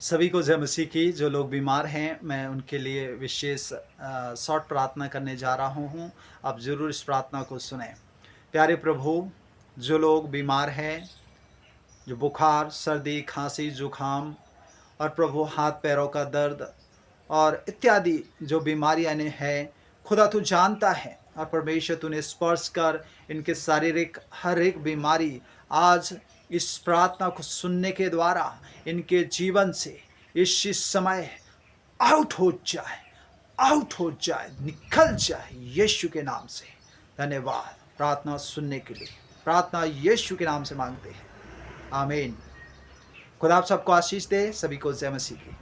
सभी को जय मसीह की। जो लोग बीमार हैं, मैं उनके लिए विशेष शॉर्ट प्रार्थना करने जा रहा हूँ। आप ज़रूर इस प्रार्थना को सुनें। प्यारे प्रभु, जो लोग बीमार हैं, जो बुखार, सर्दी, खांसी, जुकाम और प्रभु हाथ-पैरों का दर्द और इत्यादि जो बीमारियाँ इन्हें हैं, खुदा तू जानता है और परमेश्वर तूने स्पर्श कर इनके शारीरिक हर एक बीमारी आज इस प्रार्थना को सुनने के द्वारा इनके जीवन से इस समय आउट हो जाए, निकल जाए यीशु के नाम से। धन्यवाद प्रार्थना सुनने के लिए। प्रार्थना यीशु के नाम से मांगते हैं। आमीन। खुदा आप सबको आशीष दे। सभी को जय मसीह की।